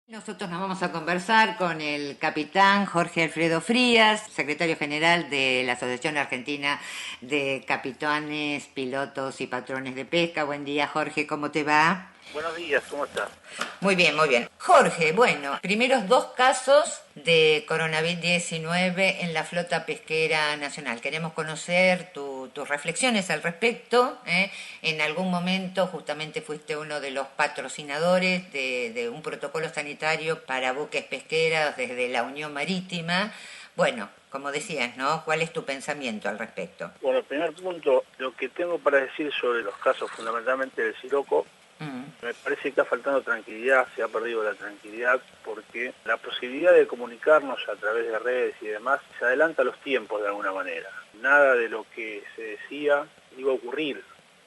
Nosotros nos vamos a conversar con el capitán Jorge Alfredo Frías, secretario general de la Asociación Argentina de Capitanes, Pilotos y Patrones de Pesca. Buen día, Jorge, ¿cómo te va? Buenos días, ¿cómo estás? Muy bien, muy bien. Jorge, bueno, primeros dos casos de coronavirus-19 en la flota pesquera nacional. Queremos conocer tus reflexiones al respecto. En algún momento justamente fuiste uno de los patrocinadores de un protocolo sanitario para buques pesqueros desde la Unión Marítima. Bueno, como decías, ¿no? ¿Cuál es tu pensamiento al respecto? Bueno, el primer punto, lo que tengo para decir sobre los casos fundamentalmente del Siroco, me parece que está faltando tranquilidad, se ha perdido la tranquilidad porque la posibilidad de comunicarnos a través de redes y demás se adelanta a los tiempos de alguna manera. Nada de lo que se decía iba a ocurrir,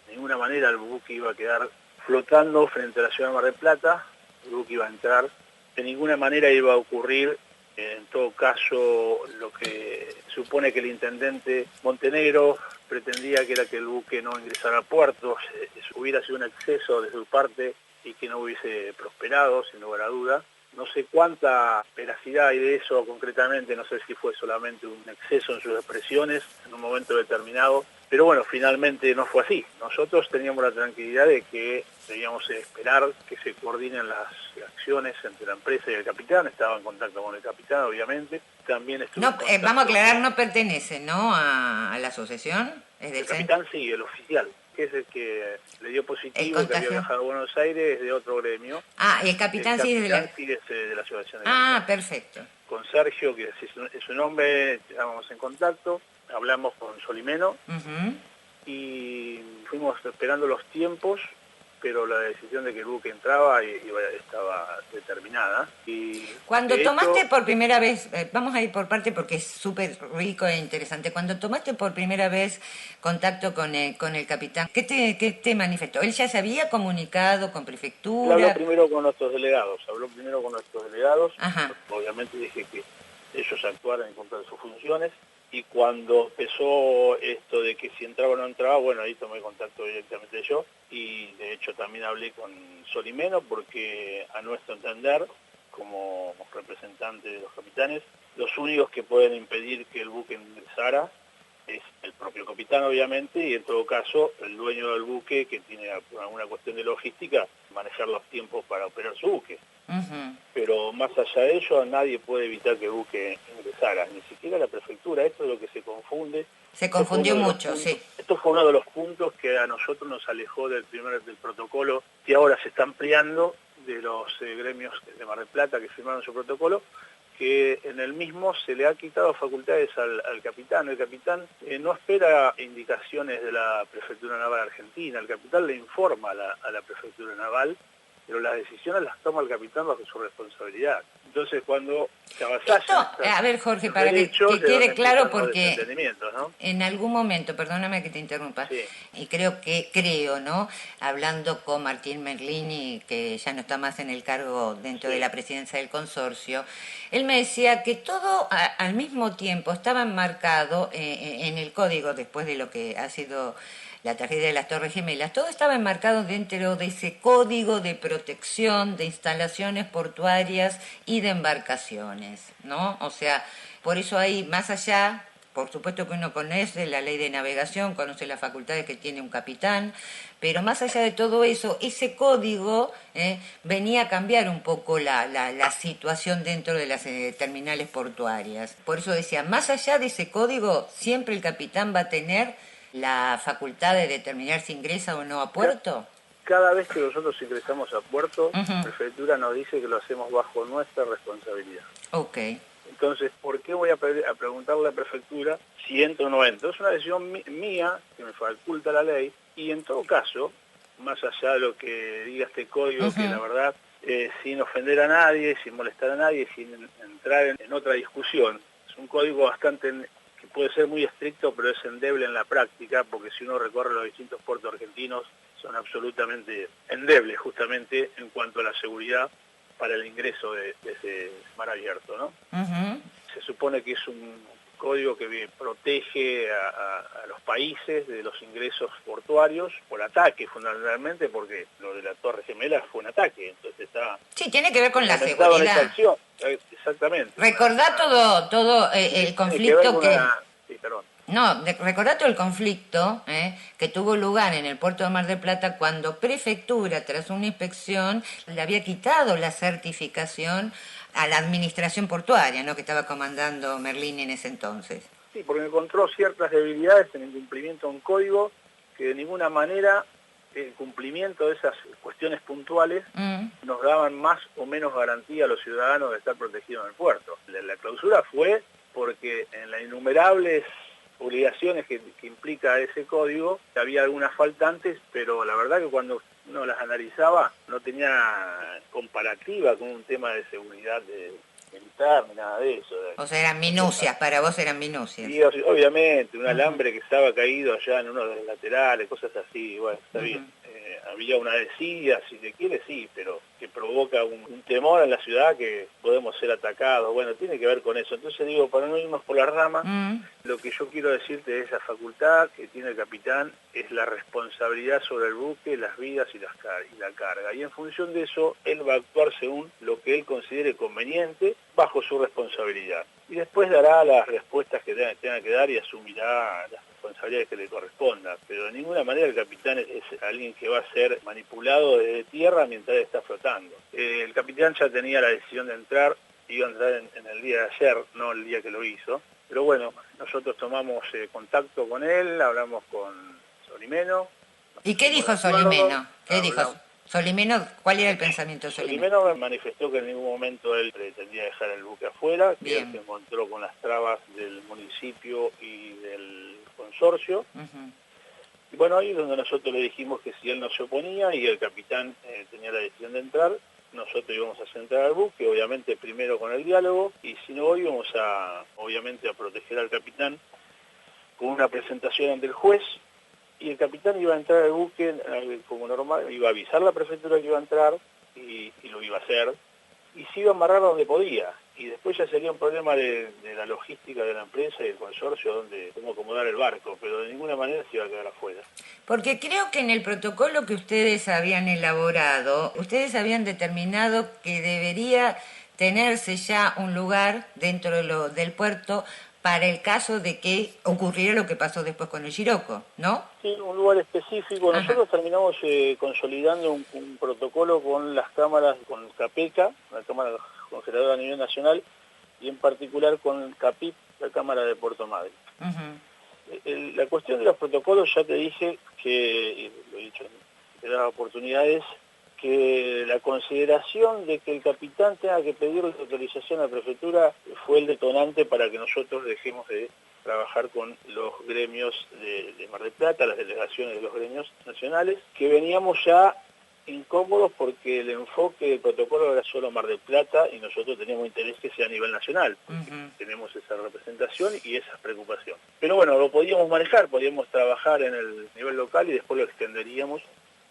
de ninguna manera el buque iba a quedar flotando frente a la ciudad de Mar del Plata, el buque iba a entrar, de ninguna manera iba a ocurrir. En todo caso, lo que supone que el intendente Montenegro pretendía que era que el buque no ingresara a puerto, hubiera sido un exceso de su parte y que no hubiese prosperado, sin lugar a duda. No sé cuánta veracidad hay de eso concretamente, no sé si fue solamente un exceso en sus expresiones en un momento determinado, pero bueno, finalmente no fue así. Nosotros teníamos la tranquilidad de que debíamos esperar que se coordinen las acciones entre la empresa y el capitán. Estaba en contacto con el capitán, obviamente. También estuve en No, vamos a contacto aclarar, con no pertenece, ¿no? A la asociación, es el del centro. capitán, sí, el oficial, que es el que le dio El positivo, que había contagio. viajado a Buenos Aires, de otro gremio. Ah, y el El capitán sí es de la... capitán sí es de la Asociación de Ah, Capitanes. perfecto. Con Sergio, que es su nombre, estábamos en contacto, hablamos con Solimeno Ujú. y fuimos esperando los tiempos, pero la decisión de que el buque entraba estaba determinada. Y Cuando de tomaste hecho, por primera vez, vamos a ir por parte porque es súper rico e interesante, cuando tomaste por primera vez contacto con el capitán, ¿qué te manifestó? ¿Él ya se había comunicado con él habló prefectura? primero con nuestros delegados, Ajá. obviamente dije que ellos actuaran en contra de sus funciones, y cuando empezó esto de que si entraba o no entraba, bueno, ahí tomé contacto directamente yo, y de hecho también hablé con Solimeno, porque a nuestro entender, como representante de los capitanes, los únicos que pueden impedir que el buque ingresara es el propio capitán, obviamente, y en todo caso el dueño del buque, que tiene alguna cuestión de logística, manejar los tiempos para operar su buque. Ujú. Pero más allá de ello, nadie puede evitar que el buque ingresara, ni siquiera la prefectura. Esto es lo que se confunde. Se confundió mucho, sí. Esto fue uno de los puntos que a nosotros nos alejó del protocolo, que ahora se está ampliando, de los gremios de Mar del Plata que firmaron su protocolo, que en el mismo se le ha quitado facultades al capitán. El capitán no espera indicaciones de la Prefectura Naval Argentina, el capitán le informa a la Prefectura Naval, pero las decisiones las toma el capitán bajo su responsabilidad. Entonces, cuando se Esto, avasallan a ver Jorge, estos para derechos, que es donde quede claro, empiezan los porque desentendimientos, ¿no? en algún momento, perdóname que te interrumpa, Sí. y creo, ¿no? Hablando con Martín Merlini, que ya no está más en el cargo dentro de Sí. la presidencia del consorcio, él me decía que todo al mismo tiempo estaba enmarcado en el código, después de lo que ha sido la tragedia de las Torres Gemelas, todo estaba enmarcado dentro de ese código de protección de instalaciones portuarias y de embarcaciones, ¿no? O sea, por eso hay más allá, por supuesto que uno conoce la ley de navegación, conoce las facultades que tiene un capitán, pero más allá de todo eso, ese código venía a cambiar un poco la situación dentro de las terminales portuarias. Por eso decía, más allá de ese código, siempre el capitán va a tener la facultad de determinar si ingresa o no a puerto. Cada vez que nosotros ingresamos a puerto, Uh la -huh. prefectura nos dice que lo hacemos bajo nuestra responsabilidad. Ok. Entonces, ¿por qué voy a preguntarle a la prefectura si entro o no entro? Es una decisión mía, que me faculta la ley, y en todo caso, más allá de lo que diga este Uh código, que la -huh. verdad, sin ofender a nadie, sin molestar a nadie, sin entrar en otra discusión, es un código que puede ser muy estricto, pero es endeble en la práctica, porque si uno recorre los distintos puertos argentinos, son absolutamente endebles justamente en cuanto a la seguridad para el ingreso de ese mar abierto, ¿no? Uh -huh. Se supone que es un código que protege a los países de los ingresos portuarios por ataque, fundamentalmente, porque lo de la Torre Gemela fue un ataque, entonces está... Sí, tiene que ver con la fundamentado en esa seguridad. acción, exactamente. Recordá todo el conflicto Sí, perdón. No, recordá todo el conflicto que tuvo lugar en el puerto de Mar del Plata cuando Prefectura, tras una inspección, le había quitado la certificación a la administración portuaria, ¿no?, que estaba comandando Merlín en ese entonces. Sí, porque encontró ciertas debilidades en el cumplimiento de un código que de ninguna manera el cumplimiento de esas cuestiones puntuales nos daban más o menos garantía a los ciudadanos de estar protegidos en el puerto. La clausura fue porque en las innumerables obligaciones que implica ese código había algunas faltantes, pero la verdad que cuando uno las analizaba no tenía comparativa con un tema de seguridad militar ni nada de eso. O sea, eran minucias, para vos eran minucias. Sí, obviamente, un alambre que estaba caído allá en uno de los laterales, cosas así, bueno, está bien. Había una desidia, si se quiere, sí, pero que provoca un temor en la ciudad que podemos ser atacados. Bueno, tiene que ver con eso. Entonces digo, para no irnos por la rama, lo que yo quiero decirte de esa facultad que tiene el capitán es la responsabilidad sobre el buque, las vidas y la carga. Y en función de eso, él va a actuar según lo que él considere conveniente, bajo su responsabilidad. Y después dará las respuestas que tenga que dar y asumirá las responsabilidades que le correspondan. Pero de ninguna manera el capitán es alguien que va a ser manipulado desde tierra mientras él está flotando. El capitán ya tenía la decisión de entrar, iba a entrar en el día de ayer, no el día que lo hizo. Pero bueno, nosotros tomamos contacto con él, hablamos con Solimeno. ¿Y qué dijo Solimeno? ¿Qué dijo Solimeno? ¿Cuál era el pensamiento de Solimeno? Solimeno manifestó que en ningún momento él pretendía dejar el buque afuera, que él se encontró con las trabas del municipio y del consorcio. Y bueno, ahí es donde nosotros le dijimos que si él no se oponía y el capitán tenía la decisión de entrar, nosotros íbamos a centrar al buque, obviamente primero con el diálogo, y si no íbamos obviamente a proteger al capitán con una presentación ante el juez, y el capitán iba a entrar al buque como normal, iba a avisar a la prefectura que iba a entrar, y lo iba a hacer, y se iba a amarrar donde podía, y después ya sería un problema de la logística de la empresa y del consorcio, cómo acomodar el barco, pero de ninguna manera se iba a quedar afuera. Porque creo que en el protocolo que ustedes habían elaborado, ustedes habían determinado que debería tenerse ya un lugar dentro del puerto para el caso de que ocurriera lo que pasó después con el Scirocco, ¿no? Sí, un lugar específico. Nosotros terminamos consolidando un protocolo con las cámaras, con CAPECA, la Cámara Congeladora a nivel nacional, y en particular con CAPIP, la Cámara de Puerto Madryn. La cuestión de los protocolos, ya te dije que, lo he dicho en las oportunidades, que la consideración de que el capitán tenga que pedir autorización a la prefectura fue el detonante para que nosotros dejemos de trabajar con los gremios de Mar del Plata, las delegaciones de los gremios nacionales, que veníamos ya incómodos porque el enfoque del protocolo era solo Mar del Plata y nosotros teníamos interés que sea a nivel nacional, porque tenemos esa representación y esa preocupación. Pero bueno, lo podíamos manejar, podíamos trabajar en el nivel local y después lo extenderíamos,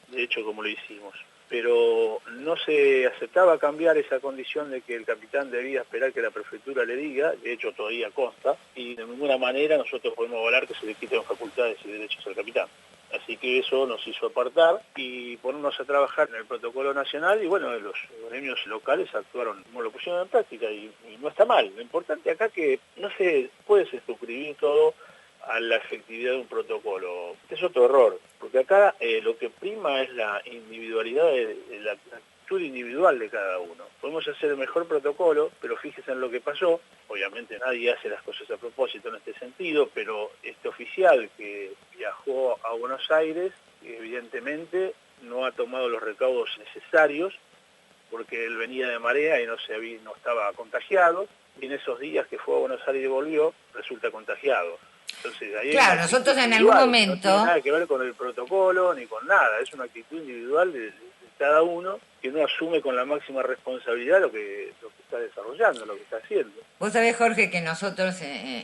de hecho como lo hicimos. Pero no se aceptaba cambiar esa condición de que el capitán debía esperar que la prefectura le diga, de hecho todavía consta, y de ninguna manera nosotros podemos avalar que se le quiten facultades y derechos al capitán. Así que eso nos hizo apartar y ponernos a trabajar en el protocolo nacional y bueno, los gremios locales actuaron como lo pusieron en práctica y no está mal. Lo importante acá es que no se puede suscribir todo a la efectividad de un protocolo. Es otro error, porque acá lo que prima es la individualidad, la actitud individual de cada uno. Podemos hacer el mejor protocolo, pero fíjese en lo que pasó. Obviamente nadie hace las cosas a propósito en este sentido, pero este oficial que viajó a Buenos Aires, evidentemente no ha tomado los recaudos necesarios, porque él venía de marea y no estaba contagiado, y en esos días que fue a Buenos Aires y volvió, resulta contagiado. Entonces, ahí claro, nosotros en algún momento... No tiene nada que ver con el protocolo ni con nada, es una actitud individual de cada uno que uno asume con la máxima responsabilidad lo que está desarrollando, lo que está haciendo. Vos sabés, Jorge, que nosotros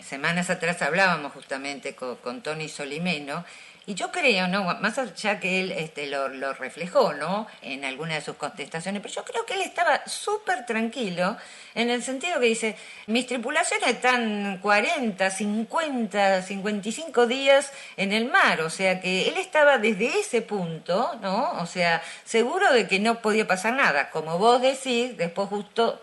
semanas atrás hablábamos justamente con Tony Solimeno Y yo creo, ¿no? Más allá que él lo reflejó, ¿no? En alguna de sus contestaciones, pero yo creo que él estaba súper tranquilo en el sentido que dice, mis tripulaciones están 40, 50, 55 días en el mar, o sea que él estaba desde ese punto, ¿no? O sea, seguro de que no podía pasar nada. Como vos decís, después justo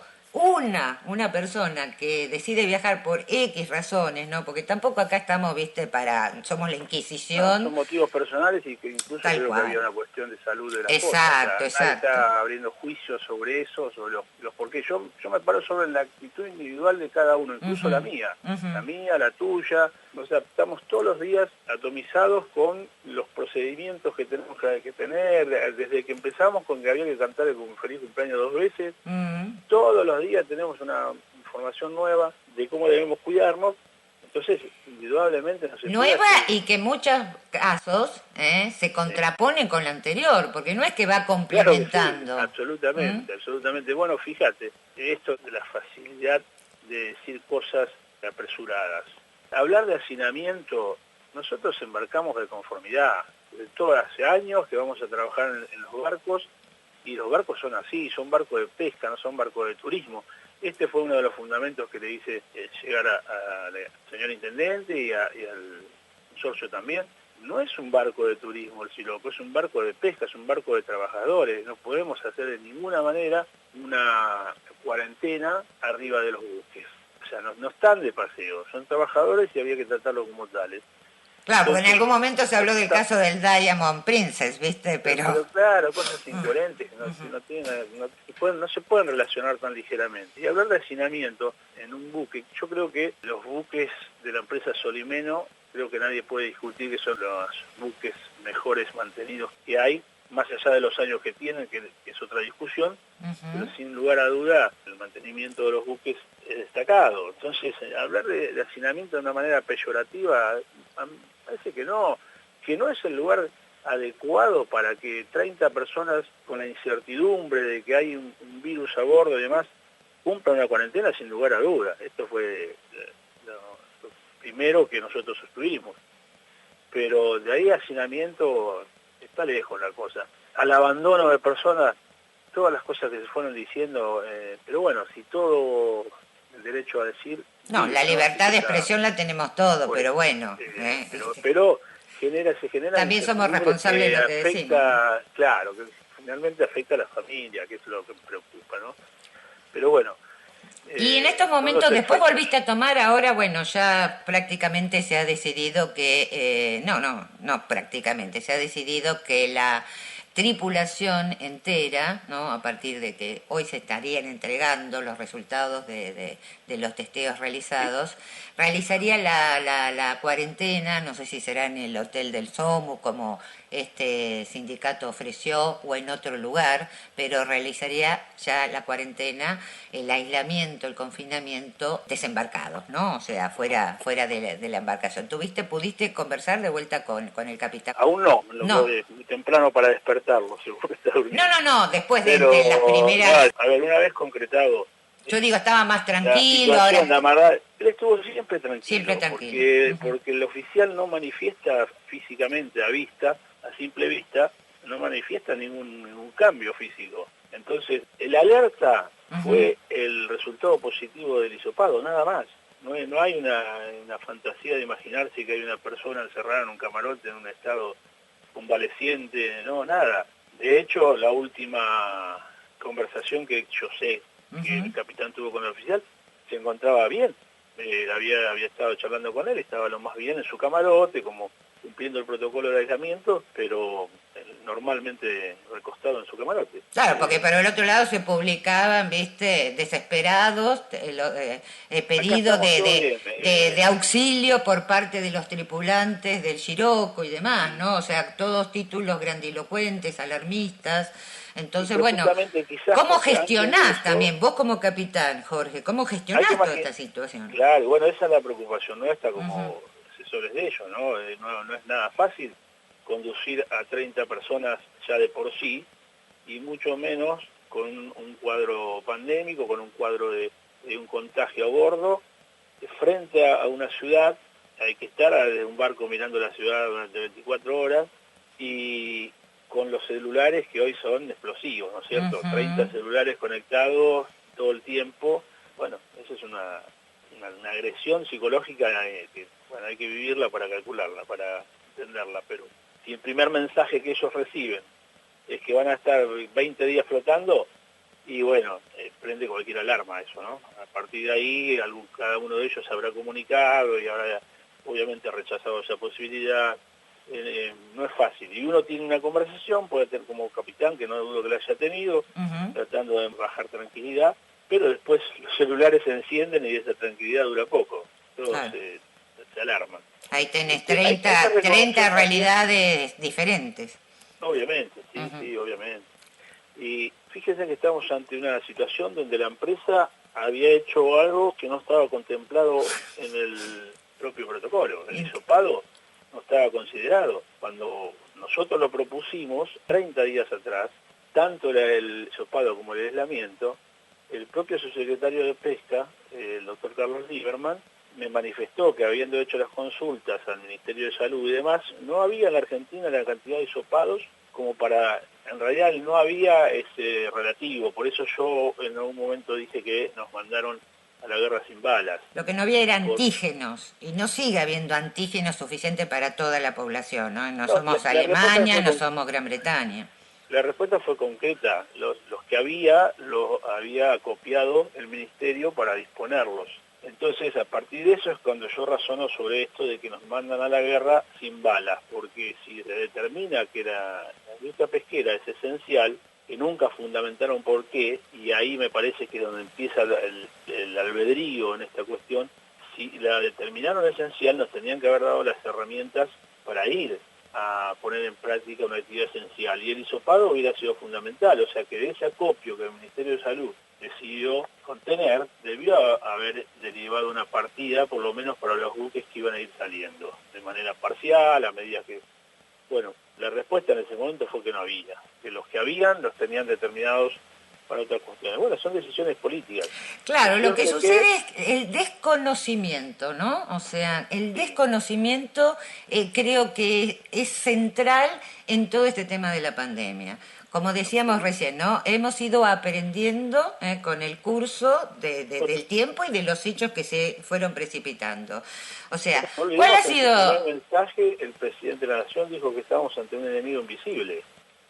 una persona que decide viajar por X razones, ¿no? Porque tampoco acá estamos, viste, somos la No, son Inquisición, motivos personales y que incluso tal creo que había cual. una cuestión de salud de la esposa. O sea, Exacto, nadie exacto. está abriendo juicios sobre eso, sobre los por qué. Yo me paro sobre la actitud individual de cada uno, incluso la Ujú, mía. ujú. La mía, la tuya. O sea, estamos todos los días atomizados con los procedimientos que tenemos que tener, desde que empezamos con que había que cantar el feliz cumpleaños 2 veces. Mm. Todos los días tenemos una información nueva de cómo debemos cuidarnos. Entonces, indudablemente no se puede Nueva hacer. y que en muchos casos se contrapone con la anterior, porque no es que va Claro que sí, complementando. ¿Mm? absolutamente, absolutamente. Bueno, fíjate, esto de la facilidad de decir cosas apresuradas. Hablar de hacinamiento, nosotros embarcamos de conformidad. De todo hace años que vamos a trabajar en los barcos, y los barcos son así, son barcos de pesca, no son barcos de turismo. Este fue uno de los fundamentos que le hice llegar al señor intendente y al consorcio también. No es un barco de turismo el Siloco, es un barco de pesca, es un barco de trabajadores. No podemos hacer de ninguna manera una cuarentena arriba de los buques. O sea, no están de paseo, son trabajadores y había que tratarlos como tales. Claro, porque en Entonces, algún momento se habló del caso del Diamond Princess, ¿viste? Pero... pero claro, cosas incoherentes que no se pueden relacionar tan ligeramente. Y hablar de hacinamiento en un buque, yo creo que los buques de la empresa Solimeno, creo que nadie puede discutir que son los buques mejores mantenidos que hay, más allá de los años que tienen, que es otra discusión, pero sin lugar a duda el mantenimiento de los buques es destacado. Entonces, hablar de hacinamiento de una manera peyorativa, a mí me parece que no es el lugar adecuado para que 30 personas con la incertidumbre de que hay un virus a bordo y demás cumplan una cuarentena sin lugar a duda. Esto fue lo primero que nosotros estuvimos. Pero de ahí a hacinamiento está lejos la cosa. Al abandono de personas, todas las cosas que se fueron diciendo, pero bueno, si todo el derecho a decir, No, la vive, ¿no? Así libertad que de está, expresión la tenemos todo, por pero eso. bueno. Pero se generan También somos incertidumbres responsables de que lo que decimos, ¿no? afecta, claro, que finalmente afecta a la familia, que es lo que me preocupa, ¿no? Pero bueno, Y en estos son los momentos, después efectos. volviste a tomar, ahora, bueno, ya prácticamente se ha decidido que, no prácticamente, se ha decidido que la tripulación entera, ¿no? A partir de que hoy se estarían entregando los resultados de los testeos realizados, realizaría la cuarentena, no sé si será en el Hotel del Somu, como este sindicato ofreció, o en otro lugar, pero realizaría ya la cuarentena, el aislamiento, el confinamiento desembarcados, ¿no? O sea, fuera de la embarcación. ¿Pudiste conversar de vuelta con el capitán? Aún no, No, es muy temprano para despertarlo, seguro que está durmiendo. no, después de las Pero, no, primeras, a ver, una vez concretado yo digo, estaba más la tranquilo, situación, ahora la verdad, él estuvo siempre siempre tranquilo, tranquilo. Ujú. porque el oficial no manifiesta físicamente a vista, a simple vista, no manifiesta ningún cambio físico. Entonces, el alerta Ujú. fue el resultado positivo del hisopado, nada más. No hay una fantasía de imaginarse que hay una persona encerrada en un camarote en un estado convaleciente, no, nada. De hecho, la última conversación que yo sé que el Ujú. capitán tuvo con el oficial, se encontraba bien. Había estado charlando con él, estaba lo más bien en su camarote, como cumpliendo el protocolo de aislamiento, pero normalmente recostado en su camarote. Claro, porque por el otro lado se publicaban, viste, desesperados, Acá pedidos estamos todos bien. de auxilio por parte de los tripulantes del Siroco y demás, ¿no? O sea, todos títulos grandilocuentes, alarmistas. Y Entonces, bueno, precisamente quizás ¿cómo porque ante gestionás eso también, vos como capitán, Jorge, cómo hay que gestionás toda imaginar, esta situación? claro, bueno, esa es la preocupación nuestra Ujú. como asesores de ellos, ¿no? No es nada fácil conducir a 30 personas ya de por sí, y mucho menos con un cuadro pandémico, con un cuadro de un contagio a bordo, frente a una ciudad hay que estar desde un barco mirando la ciudad durante 24 horas y con los celulares que hoy son explosivos, ¿no es cierto? 30 celulares conectados todo el tiempo. Bueno, eso es una agresión psicológica que, bueno, hay que vivirla para calcularla, para entenderla, pero si el primer mensaje que ellos reciben es que van a estar 20 días flotando, y bueno, prende cualquier alarma eso, ¿no? A partir de ahí, cada uno de ellos habrá comunicado y habrá obviamente rechazado esa posibilidad. No es fácil. Y uno tiene una conversación, puede tener como capitán, que no dudo que la haya tenido, tratando de bajar tranquilidad, pero después los celulares se encienden y esa tranquilidad dura poco. Todos claro. se alarman. Ahí tenés 30 realidades diferentes. Obviamente, sí, obviamente. Y fíjense que estamos ante una situación donde la empresa había hecho algo que no estaba contemplado en el propio protocolo. El hisopado no estaba considerado. Cuando nosotros lo propusimos, 30 días atrás, tanto el hisopado como el aislamiento, el propio subsecretario de Pesca, el doctor Carlos Lieberman, me manifestó que habiendo hecho las consultas al Ministerio de Salud y demás, no había en la Argentina la cantidad de hisopados como para, en realidad no había ese relativo, por eso yo en algún momento dije que nos mandaron a la guerra sin balas. Lo que no había era antígenos, y no sigue habiendo antígenos suficientes para toda la población, ¿no? No somos Alemania, no somos Gran Bretaña. La respuesta fue concreta, los que había, los había copiado el Ministerio para disponerlos. Entonces, a partir de eso es cuando yo razono sobre esto de que nos mandan a la guerra sin balas, porque si se determina que la industria pesquera es esencial, que nunca fundamentaron por qué, y ahí me parece que es donde empieza el albedrío en esta cuestión, si la determinaron esencial, nos tenían que haber dado las herramientas para ir a poner en práctica una actividad esencial, y el hisopado hubiera sido fundamental, o sea que de ese acopio que el Ministerio de Salud decidió contener, debió haber derivado una partida, por lo menos para los buques que iban a ir saliendo, de manera parcial, a medida que... Bueno, la respuesta en ese momento fue que no había, que los que habían los tenían determinados para otras cuestiones. Bueno, son decisiones políticas. Claro, lo que sucede es el desconocimiento, ¿no? O sea, el desconocimiento creo que es central en todo este tema de la pandemia. Como decíamos recién, ¿no? Hemos ido aprendiendo con el curso del tiempo y de los hechos que se fueron precipitando. O sea, ¿cuál ha sido...? En el mensaje, el presidente de la Nación dijo que estábamos ante un enemigo invisible.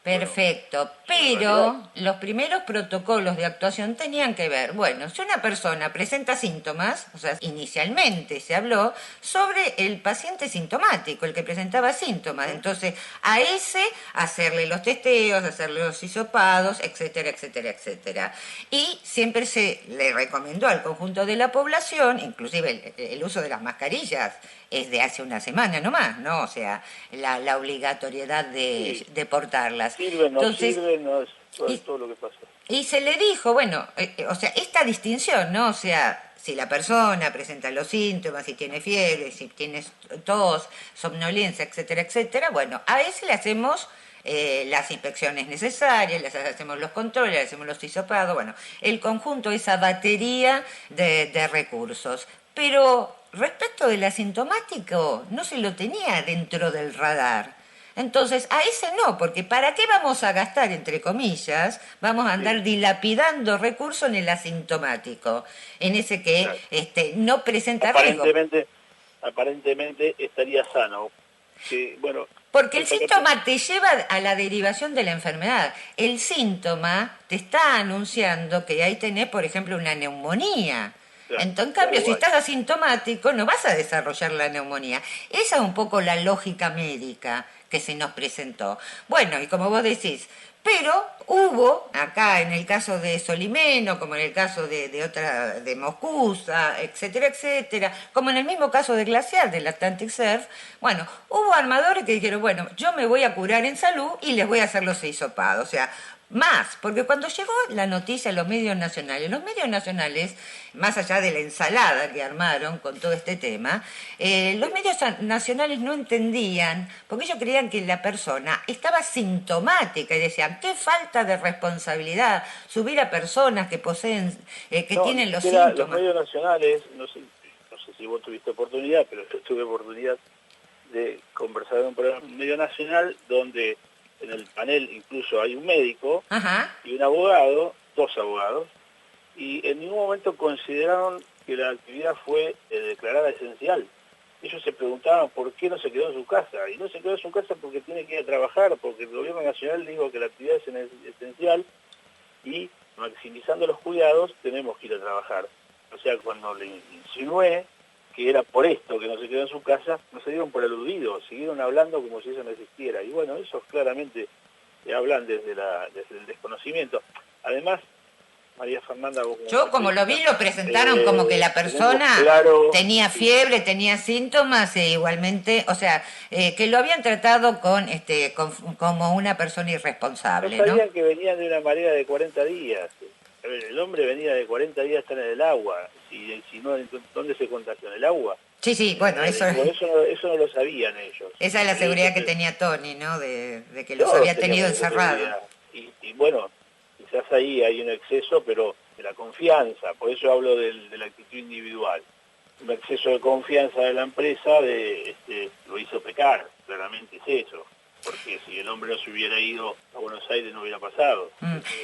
Perfecto, pero los primeros protocolos de actuación tenían que ver, bueno, si una persona presenta síntomas, o sea, inicialmente se habló sobre el paciente sintomático, el que presentaba síntomas, entonces a ese hacerle los testeos, hacerle los hisopados, etcétera, etcétera, etcétera. Y siempre se le recomendó al conjunto de la población, inclusive el uso de las mascarillas, es de hace una semana nomás, ¿no? O sea, la obligatoriedad de portarlas. Sirve, no sirve, no es todo lo que pasa. Y se le dijo, bueno, o sea, esta distinción, ¿no? O sea, si la persona presenta los síntomas, si tiene fiebre, si tiene tos, somnolencia, etcétera, etcétera, bueno, a ese le hacemos las inspecciones necesarias, le hacemos los controles, le hacemos los hisopados, bueno, el conjunto, esa batería de recursos. Pero respecto del asintomático, no se lo tenía dentro del radar. Entonces, a ese no, porque ¿para qué vamos a gastar, entre comillas, vamos a andar dilapidando recursos en el asintomático? En ese que no presenta riesgo. Aparentemente estaría sano. Que, bueno, porque el síntoma te lleva a la derivación de la enfermedad. El síntoma te está anunciando que ahí tenés, por ejemplo, una neumonía. Entonces, en cambio, si estás asintomático, no vas a desarrollar la neumonía. Esa es un poco la lógica médica que se nos presentó. Bueno, y como vos decís, pero hubo, acá en el caso de Solimeno, como en el caso de Moscusa, etcétera, etcétera, como en el mismo caso de Glaciar, del Atlantic Surf, bueno, hubo armadores que dijeron, bueno, yo me voy a curar en salud y les voy a hacer los hisopados. O sea, más, porque cuando llegó la noticia a los medios nacionales, más allá de la ensalada que armaron con todo este tema, los medios nacionales no entendían, porque ellos creían que la persona estaba sintomática y decían, qué falta de responsabilidad subir a personas que poseen, que tienen los síntomas. Los medios nacionales, no sé si vos tuviste oportunidad, pero yo tuve oportunidad de conversar en un programa medio nacional donde en el panel incluso hay un médico y un abogado, 2 abogados, y en ningún momento consideraron que la actividad fue declarada esencial. Ellos se preguntaban por qué no se quedó en su casa, y no se quedó en su casa porque tiene que ir a trabajar, porque el gobierno nacional dijo que la actividad es esencial y maximizando los cuidados tenemos que ir a trabajar. O sea, cuando le insinué que era por esto que no se quedó en su casa, no se dieron por aludido, siguieron hablando como si eso no existiera. Y bueno, esos claramente hablan desde el desconocimiento. Además, María Fernanda, vos yo como lo vi lo presentaron como que la persona claro, tenía fiebre, tenía síntomas e igualmente, o sea, que lo habían tratado como una persona irresponsable, no ¿no? sabían que venían de una marea de 40 días. A ver, el hombre venía de 40 días estar en el agua. Si no, ¿dónde se contagió? ¿En el agua? Sí, bueno, eso no lo sabían ellos. esa es la seguridad que tenía Tony, ¿no? De que los había tenido encerrados. Y bueno, quizás ahí hay un exceso, pero de la confianza, por eso hablo de la actitud individual. Un exceso de confianza de la empresa lo hizo pecar, claramente es eso. Porque si el hombre no se hubiera ido a Buenos Aires no hubiera pasado.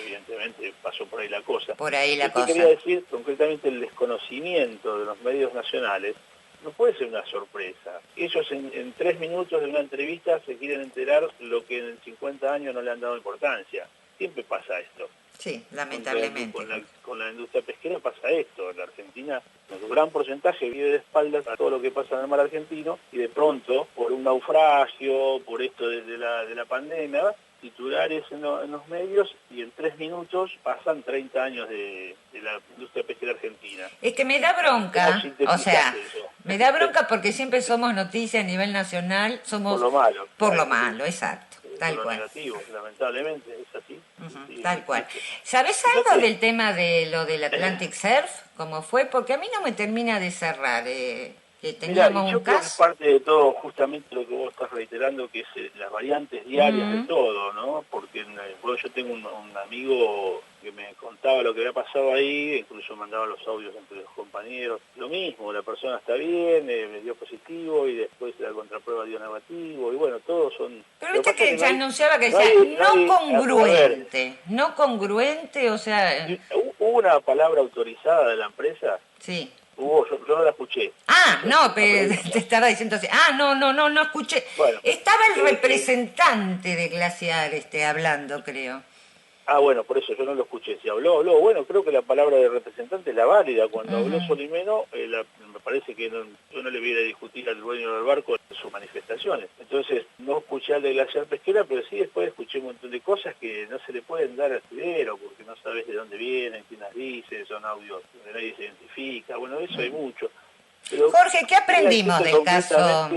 Evidentemente pasó por ahí la cosa. Por ahí la cosa. Quería decir concretamente el desconocimiento de los medios nacionales no puede ser una sorpresa. Ellos en 3 minutos de una entrevista se quieren enterar lo que en 50 años no le han dado importancia. Siempre pasa esto. Sí, lamentablemente. Con la industria pesquera pasa esto. La Argentina, un gran porcentaje vive de espaldas a todo lo que pasa en el mar argentino y de pronto, por un naufragio, por esto de la pandemia, titulares en los medios y en 3 minutos pasan 30 años de la industria pesquera argentina. Es que me da bronca, o sea, me da bronca porque siempre somos noticia a nivel nacional, somos... Por lo malo. Por lo malo, exacto. Tal por lo cual. negativo, lamentablemente, es así. Sí, tal cual. ¿Sabés algo del tema de lo del Atlantic Surf? ¿Cómo fue? Porque a mí no me termina de cerrar. Que teníamos yo un creo caso. que parte de todo justamente lo que vos estás reiterando, que es las variantes diarias de todo, ¿no? Porque bueno, yo tengo un amigo que me contaba lo que había pasado ahí, incluso mandaba los audios entre los compañeros. Lo mismo, la persona está bien, me dio positivo y después la contraprueba dio negativo, y bueno, todos son... Pero viste que se anunciaba que no congruente, o sea... ¿Hubo una palabra autorizada de la empresa? Sí. Yo no la escuché. No, pero te estaba diciendo así. No escuché. Bueno, estaba el representante de Glaciar hablando, creo. Bueno, por eso yo no lo escuché. Si habló. Bueno, creo que la palabra de representante es la válida. Cuando habló Solimeno, me parece que yo no le voy a discutir al dueño del barco sus manifestaciones. Entonces, no escuché al de Glaciar Pesquera, pero sí después escuché un montón de cosas que no se le pueden dar al escudero, porque no sabes de dónde vienen, quién las dice, son audios donde nadie se identifica. Bueno, eso hay mucho. Pero, Jorge, ¿qué aprendimos del caso?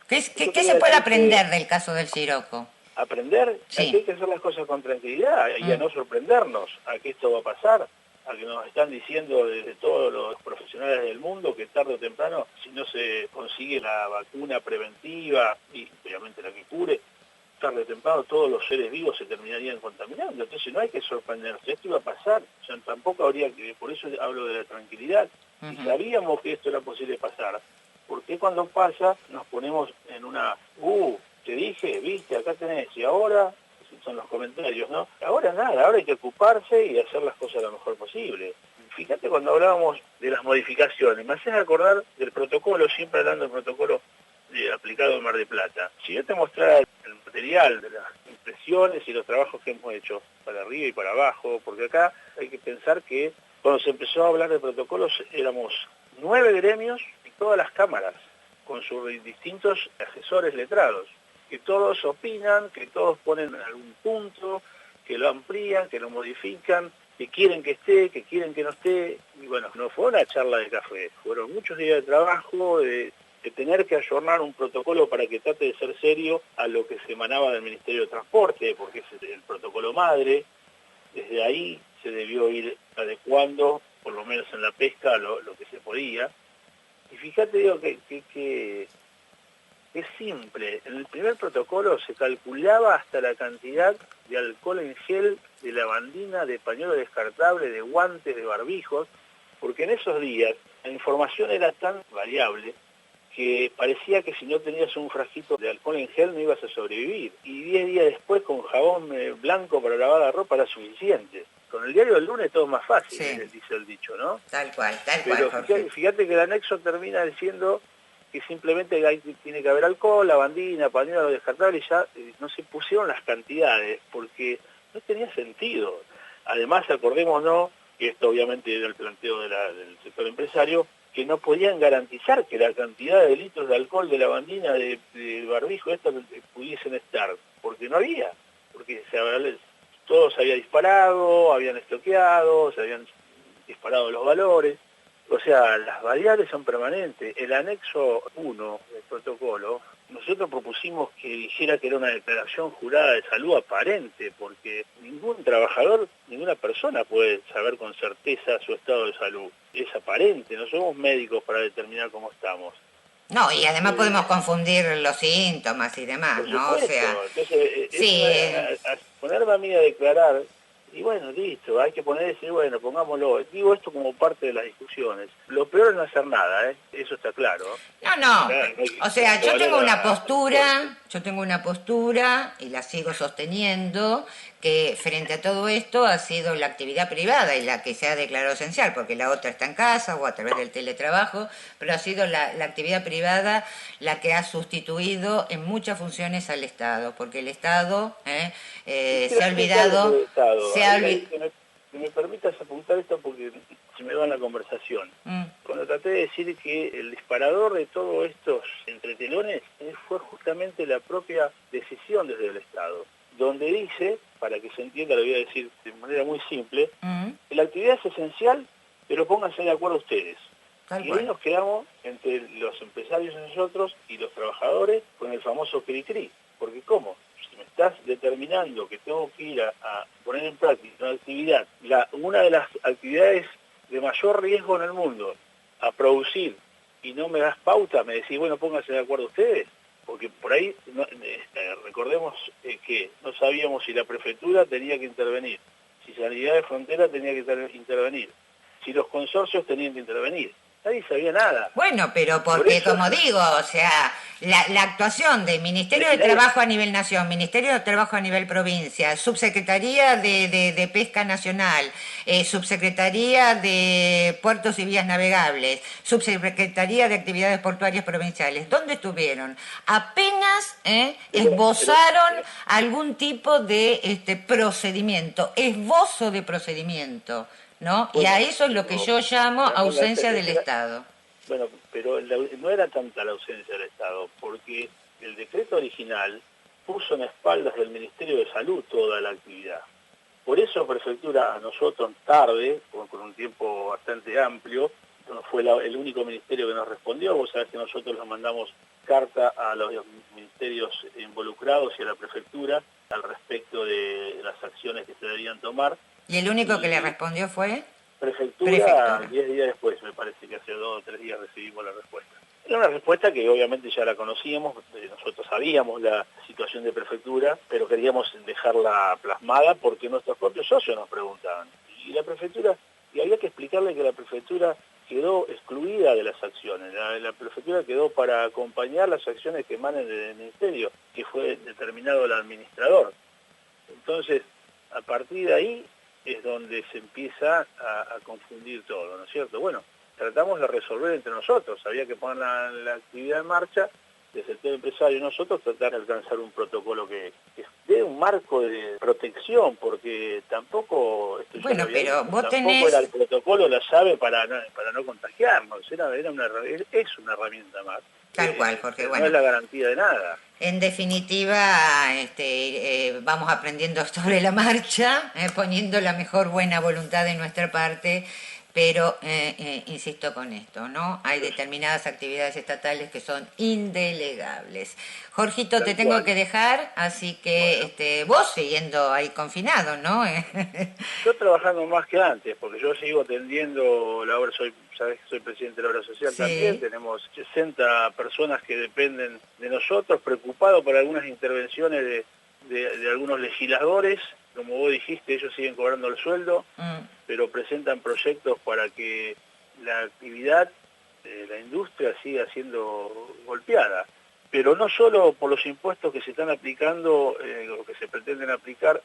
¿Qué se puede aprender del caso del Siroco? Aprender, sí. Hay que hacer las cosas con tranquilidad y a no sorprendernos a que esto va a pasar, a que nos están diciendo desde todos los profesionales del mundo que tarde o temprano, si no se consigue la vacuna preventiva y obviamente la que cure, tarde o temprano todos los seres vivos se terminarían contaminando. Entonces no hay que sorprenderse, esto iba a pasar, o sea, tampoco habría que, por eso hablo de la tranquilidad, y sabíamos que esto era posible pasar, porque cuando pasa nos ponemos en una... te dije, viste, acá tenés, y ahora, son los comentarios, ¿no? Ahora nada, ahora hay que ocuparse y hacer las cosas lo mejor posible. Fíjate cuando hablábamos de las modificaciones, me haces acordar del protocolo, siempre hablando del protocolo aplicado en Mar del Plata. Si yo te mostrara el material de las impresiones y los trabajos que hemos hecho para arriba y para abajo, porque acá hay que pensar que cuando se empezó a hablar de protocolos éramos 9 gremios y todas las cámaras, con sus distintos asesores letrados, que todos opinan, que todos ponen algún punto, que lo amplían, que lo modifican, que quieren que esté, que quieren que no esté. Y bueno, no fue una charla de café, fueron muchos días de trabajo, de tener que ayornar un protocolo para que trate de ser serio a lo que se emanaba del Ministerio de Transporte, porque es el protocolo madre. Desde ahí se debió ir adecuando, por lo menos en la pesca, lo que se podía. Y fíjate, digo, que es simple. En el primer protocolo se calculaba hasta la cantidad de alcohol en gel, de lavandina, de pañuelo descartable, de guantes, de barbijos, porque en esos días La información era tan variable que parecía que si no tenías un frasquito de alcohol en gel no ibas a sobrevivir. Y 10 días después con jabón blanco para lavar la ropa era suficiente. Con el diario del lunes todo es más fácil, Sí. Dice el dicho, ¿no? Tal cual, Pero Jorge. fíjate que el anexo termina diciendo que simplemente tiene que haber alcohol, lavandina, pañuelo descartable, y ya no se pusieron las cantidades, porque no tenía sentido. Además, acordémonos, que esto obviamente era el planteo del sector empresario, que no podían garantizar que la cantidad de litros de alcohol, de lavandina, de barbijo, esto pudiesen estar, porque no había, porque todo se había disparado, habían estoqueado, se habían disparado los valores. O sea, las variables son permanentes. El anexo 1 del protocolo, nosotros propusimos que dijera que era una declaración jurada de salud aparente, porque ningún trabajador, ninguna persona puede saber con certeza su estado de salud. Es aparente, no somos médicos para determinar cómo estamos. No, y además podemos confundir los síntomas y demás, Por ¿no? O supuesto, sea, entonces sí, ponerme a mí a declarar, y bueno, listo, hay que decir, bueno, pongámoslo. Digo esto como parte de las discusiones. Lo peor es no hacer nada, eso está claro. no, Acá no o sea, hay que valer yo tengo una postura y la sigo sosteniendo, que frente a todo esto ha sido la actividad privada y la que se ha declarado esencial, porque la otra está en casa o a través del teletrabajo, pero ha sido la actividad privada la que ha sustituido en muchas funciones al Estado, porque el Estado se ha olvidado, del Estado. se ha olvidado. Que me permitas apuntar esto porque se me va en la conversación. Cuando traté de decir que el disparador de todos estos entretelones fue justamente la propia decisión desde el Estado, donde dice, para que se entienda, lo voy a decir de manera muy simple, que la actividad es esencial, pero pónganse de acuerdo ustedes. Y hoy nos quedamos entre los empresarios y nosotros y los trabajadores con el famoso cri-cri. Porque ¿cómo? Si me estás determinando que tengo que ir a poner en práctica una actividad, una de las actividades de mayor riesgo en el mundo, a producir, y no me das pauta, me decís, bueno, pónganse de acuerdo ustedes, porque por ahí recordemos que no sabíamos si la prefectura tenía que intervenir, si Sanidad de Frontera tenía que intervenir, si los consorcios tenían que intervenir. Nadie sabía nada. Bueno, pero porque, como digo, o sea, la actuación del Ministerio de Trabajo a nivel nación, Ministerio de Trabajo a nivel provincia, Subsecretaría de Pesca Nacional, Subsecretaría de Puertos y Vías Navegables, Subsecretaría de Actividades Portuarias Provinciales, ¿dónde estuvieron? Apenas esbozaron algún tipo de procedimiento, esbozo de procedimiento, ¿no? Bueno, y a eso es lo que yo llamo ausencia del Estado. Bueno, pero no era tanta la ausencia del Estado, porque el decreto original puso en espaldas del Ministerio de Salud toda la actividad. Por eso Prefectura a nosotros tarde, con un tiempo bastante amplio, fue el único ministerio que nos respondió. Vos sabés que nosotros nos mandamos carta a los ministerios involucrados y a la Prefectura al respecto de las acciones que se debían tomar. ¿Y el único que le respondió fue? Prefectura, 10 días después, me parece que hace 2 o 3 días recibimos la respuesta. Era una respuesta que obviamente ya la conocíamos, nosotros sabíamos la situación de Prefectura, pero queríamos dejarla plasmada porque nuestros propios socios nos preguntaban. Y la Prefectura, y había que explicarle que la Prefectura quedó excluida de las acciones. La Prefectura quedó para acompañar las acciones que emanen del Ministerio, que fue determinado el administrador. Entonces, a partir de ahí es donde se empieza a confundir todo, ¿no es cierto? Bueno, tratamos de resolver entre nosotros, había que poner la actividad en marcha, desde el sector empresario y nosotros tratar de alcanzar un protocolo que dé un marco de protección, porque tampoco, bueno, pero vos tampoco era el protocolo la llave para no contagiarnos, es una herramienta más. Tal cual, Jorge, bueno. No es la garantía de nada. En definitiva, vamos aprendiendo sobre la marcha, poniendo la mejor buena voluntad de nuestra parte, pero insisto con esto, ¿no? Hay determinadas actividades estatales que son indelegables. Jorgito, te tengo que dejar, así que bueno. Vos siguiendo ahí confinado, ¿no? Yo trabajando más que antes, porque yo sigo atendiendo la obra, sabés que soy presidente de la obra social también, tenemos 60 personas que dependen de nosotros, preocupados por algunas intervenciones de algunos legisladores, como vos dijiste, ellos siguen cobrando el sueldo, pero presentan proyectos para que la actividad de la industria siga siendo golpeada, pero no solo por los impuestos que se están aplicando, o que se pretenden aplicar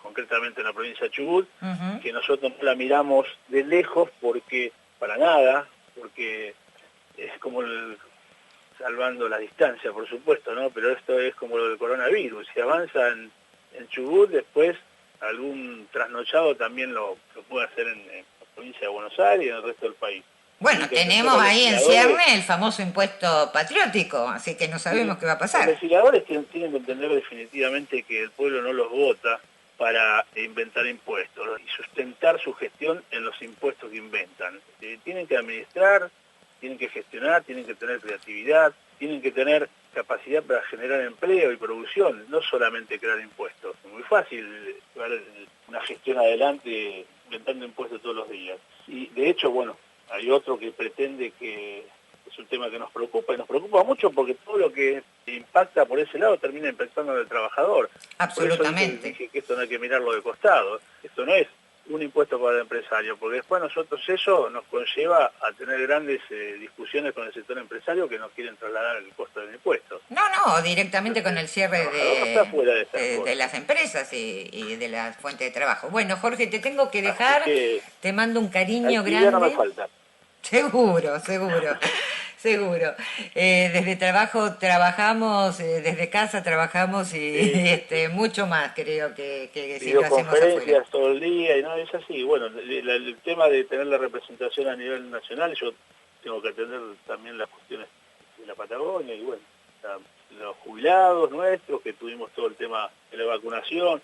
concretamente en la provincia de Chubut, que nosotros no la miramos de lejos para nada, porque es como salvando la distancia, por supuesto, ¿no? Pero esto es como lo del coronavirus, si avanza en Chubut, después algún trasnochado también lo puede hacer en la provincia de Buenos Aires y en el resto del país. Bueno, tenemos ahí en cierne el famoso impuesto patriótico, así que no sabemos qué va a pasar. Los legisladores tienen que entender definitivamente que el pueblo no los vota para inventar impuestos y sustentar su gestión en los impuestos que inventan. Tienen que administrar, tienen que gestionar, tienen que tener creatividad, tienen que tener capacidad para generar empleo y producción, no solamente crear impuestos. Es muy fácil llevar una gestión adelante inventando impuestos todos los días. Y de hecho, bueno, hay otro que pretende que es un tema que nos preocupa, y nos preocupa mucho porque todo lo que impacta por ese lado termina impactando al trabajador. Absolutamente. Por eso dije que esto no hay que mirarlo de costado. Esto no es un impuesto para el empresario, porque después nosotros eso nos conlleva a tener grandes discusiones con el sector empresario que no quieren trasladar el costo del impuesto. No, directamente con el cierre de las empresas y de la fuente de trabajo. Bueno, Jorge, te tengo que dejar, te mando un cariño grande. No me falta. Seguro. Seguro. Desde trabajo trabajamos, desde casa trabajamos y mucho más creo que si lo hacemos afuera. Todo el día y no es así. Bueno, el tema de tener la representación a nivel nacional, yo tengo que atender también las cuestiones de la Patagonia y bueno, los jubilados nuestros, que tuvimos todo el tema de la vacunación,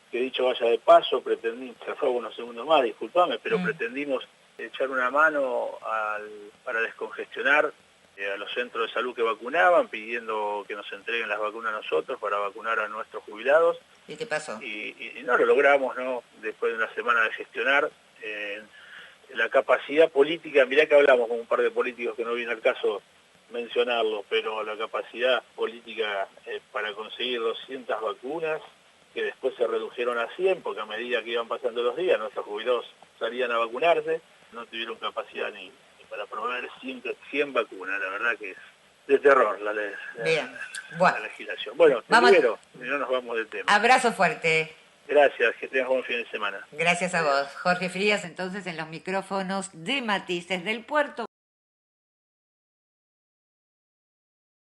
que dicho vaya de paso, pretendí, se fue unos segundos más, disculpame, pero pretendimos echar una mano para descongestionar a los centros de salud que vacunaban, pidiendo que nos entreguen las vacunas a nosotros para vacunar a nuestros jubilados. ¿Y qué pasó? Y no lo logramos, ¿no? Después de una semana de gestionar. La capacidad política, mirá que hablamos con un par de políticos que no viene al caso mencionarlo, pero la capacidad política para conseguir 200 vacunas, que después se redujeron a 100, porque a medida que iban pasando los días, nuestros jubilados salían a vacunarse, no tuvieron capacidad ni para proveer 100 vacunas. La verdad que es de terror la legislación. Bueno, te libero, y no nos vamos del tema. Abrazo fuerte. Gracias, que tengas buen fin de semana. Gracias a vos. Jorge Frías, entonces, en los micrófonos de Matices del Puerto.